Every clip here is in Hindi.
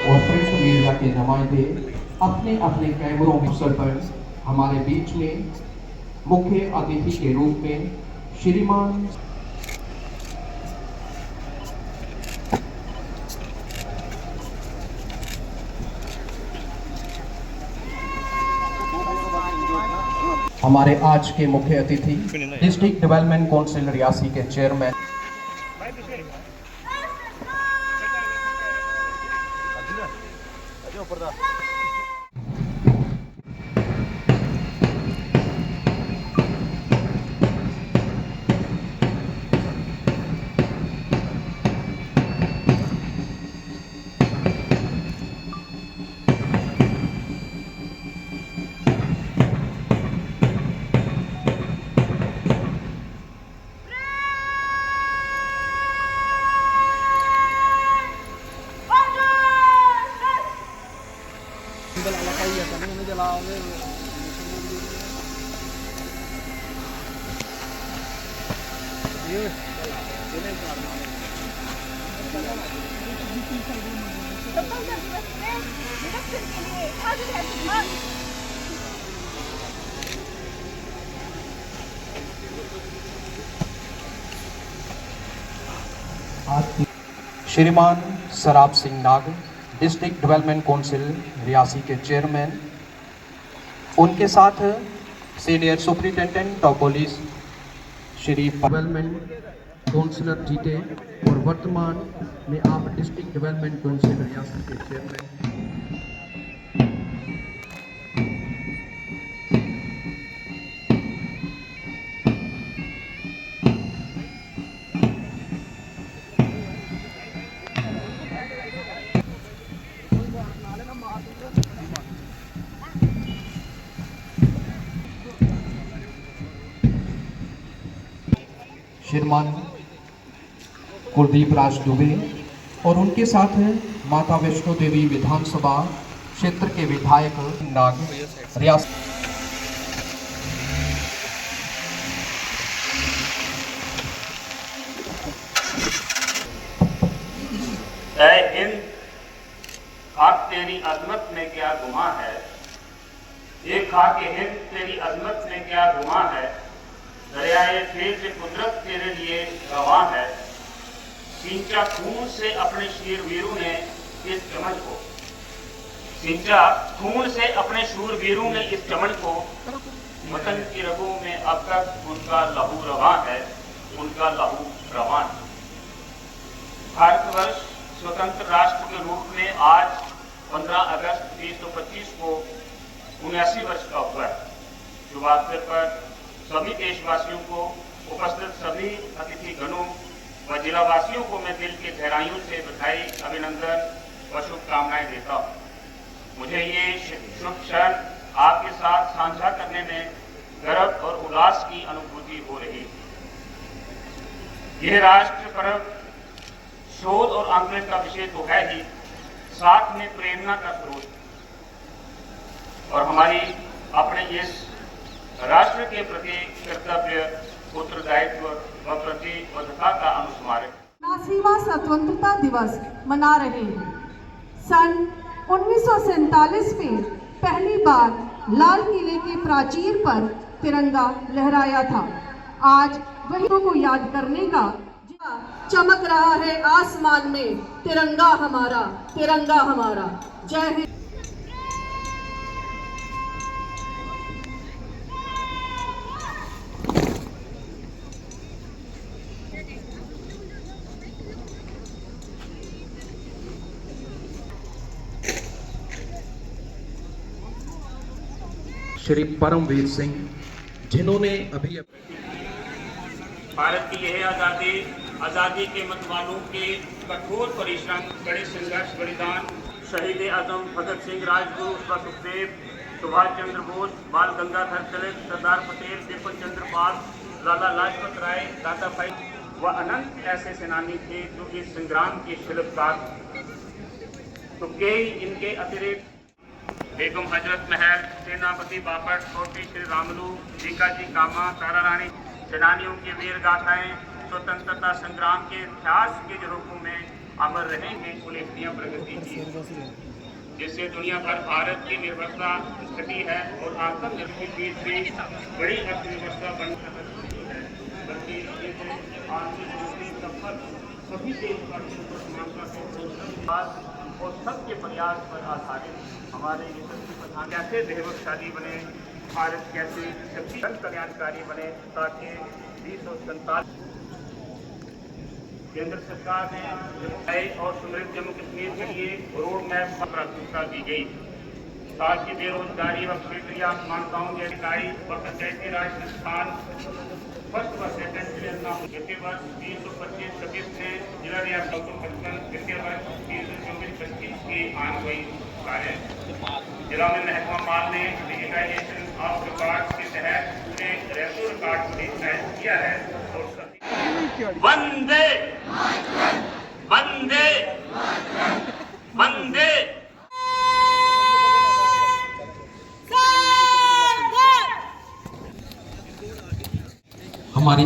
और प्रिंट मीडिया के नुमाइंदे अपने अपने कैमरों के अवसर पर हमारे बीच में मुख्य अतिथि के रूप में श्रीमान हमारे आज के मुख्य अतिथि डिस्ट्रिक्ट डेवलपमेंट काउंसिल रियासी के चेयरमैन श्रीमान Sarab Singh Nag district development council Reasi के चेयरमैन, उनके साथ senior superintendent of police Shri development councillor जीते और वर्तमान में आप डिस्ट्रिक्ट डेवलपमेंट काउंसिल रियासी के चेयरमैन। श्रीमान कुलदीप राज दुबे और उनके साथ माता वैष्णो देवी विधानसभा क्षेत्र के विधायक नाग रियासी। हिंद, खाक तेरी अजमत में क्या गुमा है, ये खाके हिंद तेरी अजमत में क्या गुमा है, दरियाए फेज कुदरत तेरे लिए गवाह है, सिंचा खून से अपने शूरवीरों ने इस चमन को, सिंचा खून से अपने शूरवीरों ने इस चमन को, वतन की रगों में अब तक उनका लहू रवां है, उनका लहू रवां है। भारतवर्ष स्वतंत्र राष्ट्र के रूप में आज 15 अगस्त 1925 को 79 वर्ष का हुआ है। शुभ अवसर पर सभी देशवासियों को, उपस्थित सभी अतिथि गणों व जिलावासियों को मैं दिल की गहराइयों से बधाई, अभिनंदन व शुभकामनाएं देता हूँ। मुझे ये शुभ क्षण आपके साथ साझा करने में गर्व और उल्लास की अनुभूति हो रही है। यह राष्ट्र पर्व शोध और आंदोलन का विषय तो है ही, साथ में प्रेरणा का स्रोत और हमारी अपने इस राष्ट्र के प्रति कर्तव्य, उत्तरदायित्व व प्रतिबद्धता का अनुस्मारक। 79वां स्वतंत्रता दिवस मना रहे हैं। सन 1947 में पहली बार लाल किले के प्राचीर पर तिरंगा लहराया था। आज वही को याद करने का चमक रहा है आसमान में, तिरंगा हमारा, तिरंगा हमारा। जय हिंद। श्री परमवीर सिंह, जिन्होंने अभी भारत की यह आज़ादी के मतवालों के कठोर परिश्रम, बड़े संघर्ष, बलिदान, शहीद आजम भगत सिंह, राजगुरु सुखदेव, सुभाष चंद्र बोस, बाल गंगाधर तिलक, सरदार पटेल, बिपिन चंद्र पाल, लाला लाजपत राय, दादा भाई व अनंत ऐसे सेनानी थे जो इस संग्राम के शिल्पकार। तो कई इनके अतिरिक्त बेगम हजरत महल, सेनापति बापट, छोटी श्री रामलू, जीका जी कामा, तारा रानी, सेनानियों की वीर गाथाएं स्वतंत्रता संग्राम के इतिहास के रूपों में अमर रहेंगे उल्लेखनीय प्रगति की, जिससे दुनिया भर भारत की निर्भरता घटी है और आत्मनिर्भर की बड़ी अर्थव्यवस्था बन रही है। बल्कि आर्थिक सफल सभी और सबके प्रयास पर आधारित हमारे यशस्वी प्रधान कैसे वैभवशाली बने, भारत कैसे शक्तिशाली कल्याणकारी बने, ताकि 2047 केंद्र सरकार ने नए और समृद्ध जम्मू कश्मीर के लिए रोड मैप पर प्राथमिकता दी गई, ताकि बेरोजगारी व क्षेत्रीय असमानताओं के अधिकारी और पंचायती राज संस्थान फर्स्ट व सेकंड क्लियर न हो। वित्तीय वर्ष 2025-26 में जिला रियासत 255 वित्तीय वर्ष 2024-25 के आनवाई कार्य जिला में महकमा माल ने डिजिटाइजेशन ऑफ रिकॉर्ड के तहत पूरे रेसो रिकॉर्ड को डिजिटाइज किया है और वंदे वंदे वंदे हमारी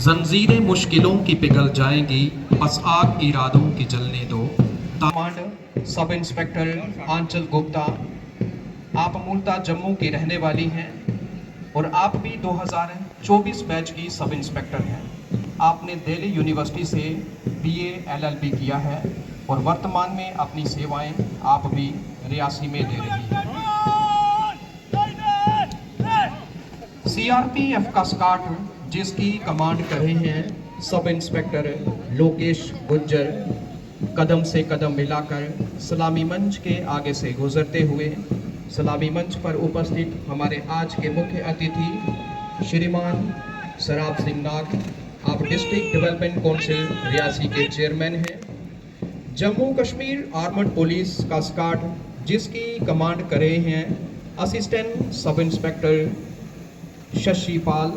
जंजीरें मुश्किलों की पिघल जाएंगी, बस आग इरादों की जलने दो। कमांड सब इंस्पेक्टर आंचल गुप्ता, आप मूलतः जम्मू की रहने वाली हैं और आप भी 2024 बैच की सब इंस्पेक्टर हैं। आपने दिल्ली यूनिवर्सिटी से BA LLB किया है और वर्तमान में अपनी सेवाएं आप भी रियासी में दे रही हैं। CRPF का स्क्वाड जिसकी कमांड कर रहे हैं सब इंस्पेक्टर लोकेश गुज्जर, कदम से कदम मिलाकर सलामी मंच के आगे से गुजरते हुए सलामी मंच पर उपस्थित हमारे आज के मुख्य अतिथि श्रीमान सराब सिंह नाग, आप डिस्ट्रिक्ट डेवलपमेंट काउंसिल रियासी के चेयरमैन हैं। जम्मू कश्मीर आर्मड पुलिस का स्क्वाड जिसकी कमांड कर रहे हैं असिस्टेंट सब इंस्पेक्टर शशि पाल,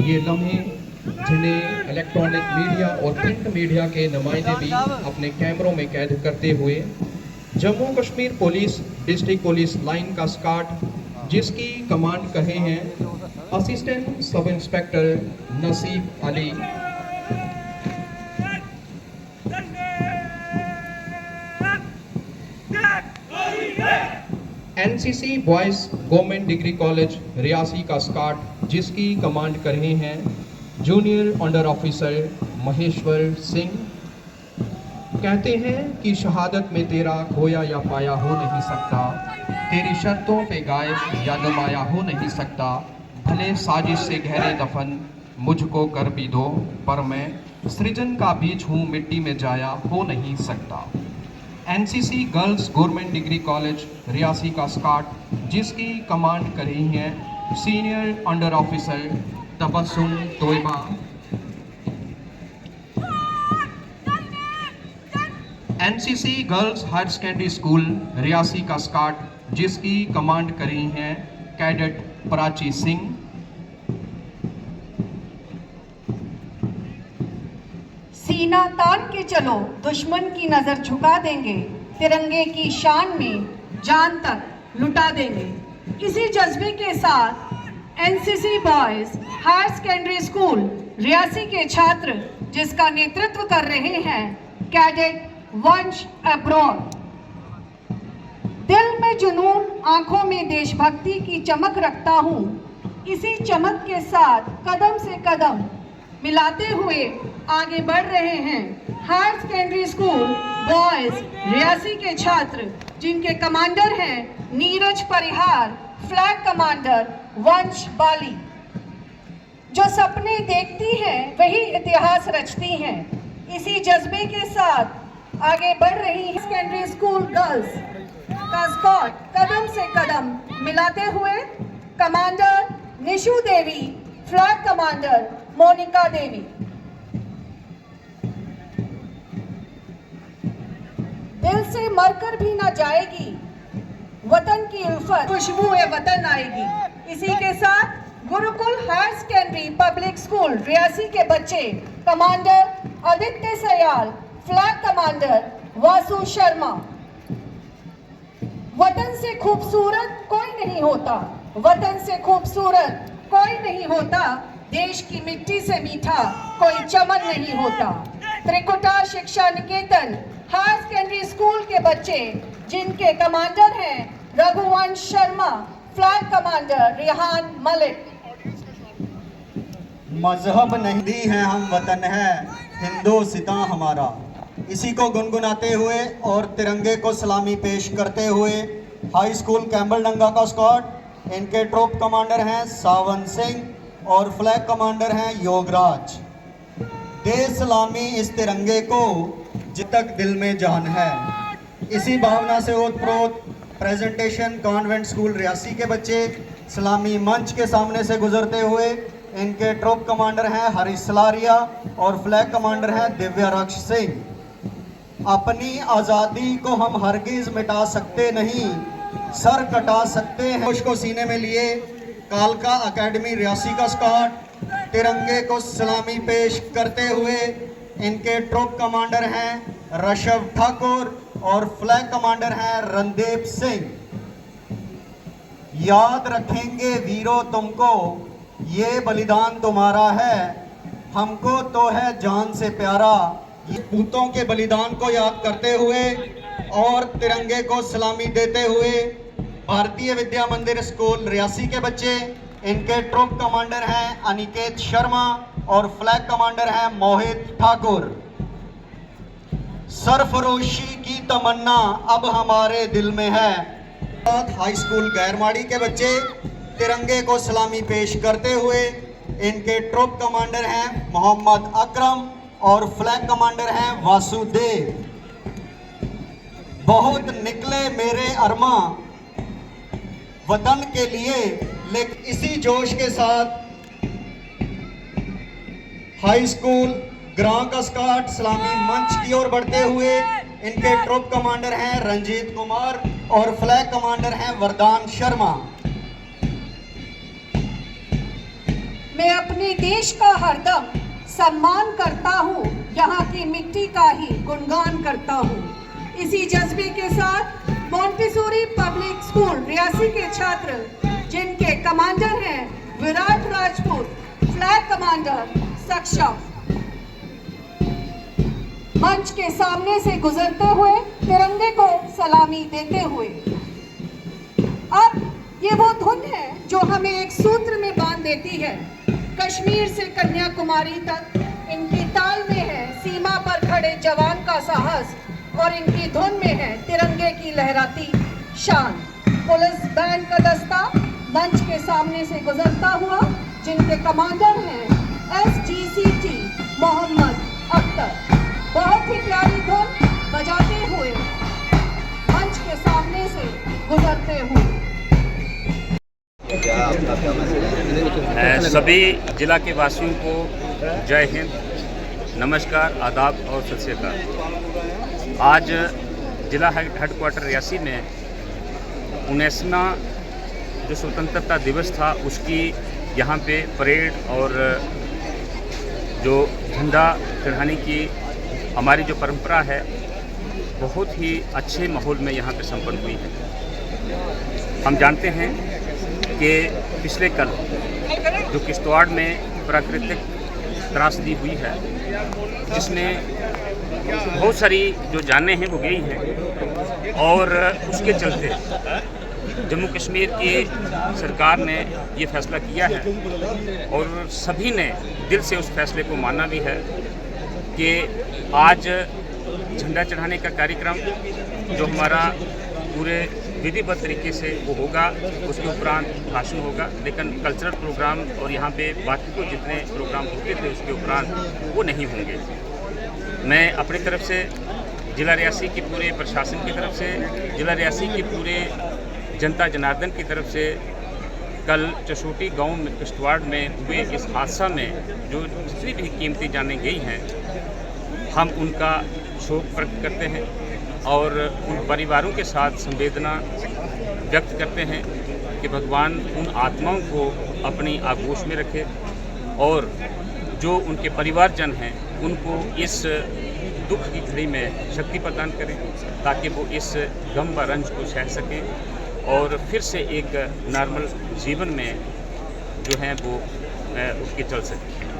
ये लम्हे जिन्हें इलेक्ट्रॉनिक मीडिया और प्रिंट मीडिया के नुमाइंदे भी अपने कैमरों में कैद करते हुए Jammu Kashmir police district police line का स्क्वाड जिसकी कमांड कर रहे हैं असिस्टेंट सब इंस्पेक्टर नसीब Ali, NCC boys government degree college Reasi का स्क्वाड जिसकी कमांड कर रहे हैं junior under officer Maheshwar Singh. कहते हैं कि शहादत में तेरा खोया या पाया हो नहीं सकता, तेरी शर्तों पे गायब या नुमाया हो नहीं सकता, भले साजिश से गहरे दफन मुझको कर भी दो, पर मैं सृजन का बीज हूँ मिट्टी में जाया हो नहीं सकता। NCC girls government degree college Reasi का स्क्वाड जिसकी कमांड कर रही हैं senior under officer Tabassum Toiba. NCC girls higher secondary school Reasi का स्क्वाड जिसकी कमांड कर रही हैं कैडेट प्राची सिंह। सीना तान के चलो, दुश्मन की नजर झुका देंगे, तिरंगे की शान में जान तक लुटा देंगे। इसी जज्बे के साथ NCC boys higher secondary school Reasi के छात्र जिसका नेतृत्व कर रहे हैं कैडेट वंश अब्रॉड। दिल में जुनून, आंखों में देशभक्ति की चमक रखता हूँ। इसी चमक के साथ कदम से कदम मिलाते हुए आगे बढ़ रहे हैं higher secondary school boys Reasi के छात्र, जिनके कमांडर हैं नीरज परिहार, फ्लैग कमांडर वंश बाली। जो सपने देखती हैं वही इतिहास रचती हैं। इसी जज्बे के साथ आगे बढ़ रही है सेकेंडरी स्कूल गर्ल्स का स्क्वाड, कदम से कदम मिलाते हुए कमांडर निशु देवी, फ्लैग कमांडर मोनिका देवी। दिल से मरकर भी ना जाएगी वतन की उल्फत, खुशबू वतन आएगी। इसी के साथ Gurukul higher secondary public school Reasi के बच्चे commander Aditya Sayal, flag commander Vasu Sharma. वतन से खूबसूरत कोई नहीं होता, वतन से खूबसूरत कोई नहीं होता, देश की मिट्टी से मीठा कोई चमन नहीं होता। त्रिकुटा शिक्षा निकेतन हायर सेकेंडरी स्कूल के बच्चे, जिनके कमांडर हैं रघुवंश शर्मा, फ्लैग कमांडर रिहान मलिक। मजहब नहीं दी है हम वतन है हिंदोसिता हमारा। इसी को गुनगुनाते हुए और तिरंगे को सलामी पेश करते हुए हाई स्कूल कैम्बलडंगा का स्क्वाड, इनके ट्रोप कमांडर हैं सावन सिंह और फ्लैग कमांडर हैं योगराज। दे सलामी इस तिरंगे को जित तक दिल में जान है। इसी भावना से ओतप्रोत प्रेजेंटेशन कॉन्वेंट स्कूल रियासी के बच्चे सलामी मंच के सामने से गुजरते हुए, इनके ट्रोप कमांडर हैं हरीश सलारिया और फ्लैग कमांडर हैं दिव्या रक्ष सिंह। अपनी आज़ादी को हम हरगिज मिटा सकते नहीं, सर कटा सकते हैं। उसको सीने में लिए कालका एकेडमी रियासी का स्क्वाड तिरंगे को सलामी पेश करते हुए, इनके ट्रोप कमांडर हैं ऋषभ ठाकुर और फ्लैग कमांडर हैं रणदीप सिंह। याद रखेंगे वीरों तुमको, ये बलिदान तुम्हारा है, हमको तो है जान से प्यारा। ये पूतों के बलिदान को याद करते हुए और तिरंगे को सलामी देते हुए भारतीय विद्या मंदिर स्कूल रियासी के बच्चे, इनके ट्रोप कमांडर हैं अनिकेत शर्मा और फ्लैग कमांडर हैं मोहित ठाकुर। सरफरोशी की तमन्ना अब हमारे दिल में है। हाई स्कूल गैरमाड़ी के बच्चे तिरंगे को सलामी पेश करते हुए, इनके ट्रोप कमांडर हैं मोहम्मद अकरम और फ्लैग कमांडर हैं वासुदेव। बहुत निकले मेरे अरमा वतन के लिए, लेकिन इसी जोश के साथ हाई स्कूल ग्रां का स्क्वाड सलामी मंच की ओर बढ़ते हुए, इनके ट्रोप कमांडर हैं रंजीत कुमार और फ्लैग कमांडर हैं वरदान शर्मा। मैं अपने देश का हरदम सम्मान करता हूँ, यहाँ की मिट्टी का ही गुणगान करता हूँ। इसी जज्बे के साथ मोंटेसोरी पब्लिक स्कूल रियासी के छात्र, जिनके कमांडर हैं विराट राजपूत, फ्लैग कमांडर सक्षम, मंच के सामने से गुजरते हुए तिरंगे को सलामी देते हुए। अब ये वो धुन है जो हमें एक सूत्र में बांध देती है। कश्मीर से कन्याकुमारी तक इनकी ताल में है सीमा पर खड़े जवान का साहस, और इनकी धुन में है तिरंगे की लहराती शान। पुलिस बैंड का दस्ता मंच के सामने से गुजरता हुआ, जिनके कमांडर हैं SGCT मोहम्मद अख्तर, बहुत ही प्यारी धुन बजाते हुए मंच के सामने से गुजरते हुए। सभी जिला के वासियों को जय हिंद, नमस्कार, आदाब और सत श्री अकाल। आज जिला हेडक्वार्टर रियासी में 19वां जो स्वतंत्रता दिवस था, उसकी यहाँ पे परेड और जो झंडा चढ़ाने की हमारी जो परंपरा है, बहुत ही अच्छे माहौल में यहाँ पे संपन्न हुई है। हम जानते हैं कि पिछले कल जो किश्तवाड़ में प्राकृतिक त्रासदी हुई है, जिसमें बहुत सारी जो जानें हैं वो गई हैं, और उसके चलते जम्मू कश्मीर की सरकार ने ये फैसला किया है और सभी ने दिल से उस फैसले को माना भी है कि आज झंडा चढ़ाने का कार्यक्रम जो हमारा पूरे विधिवत तरीके से वो होगा, उसके उपरांत भाषण होगा, लेकिन कल्चरल प्रोग्राम और यहाँ पे बाकी को जितने प्रोग्राम होते थे उसके उपरांत वो नहीं होंगे। मैं अपनी तरफ से जिला रियासी के पूरे प्रशासन की तरफ से, जिला रियासी के पूरे जनता जनार्दन की तरफ से कल चशोटी गांव में किश्तवाड़ में हुए इस हादसा में जो जितनी भी कीमती जानें गई हैं, हम उनका शोक प्रकट करते हैं और उन परिवारों के साथ संवेदना व्यक्त करते हैं कि भगवान उन आत्माओं को अपनी आगोश में रखे और जो उनके परिवारजन हैं उनको इस दुख की घड़ी में शक्ति प्रदान करें ताकि वो इस गम व रंज को सह सकें और फिर से एक नॉर्मल जीवन में जो है वो उसके चल सकें।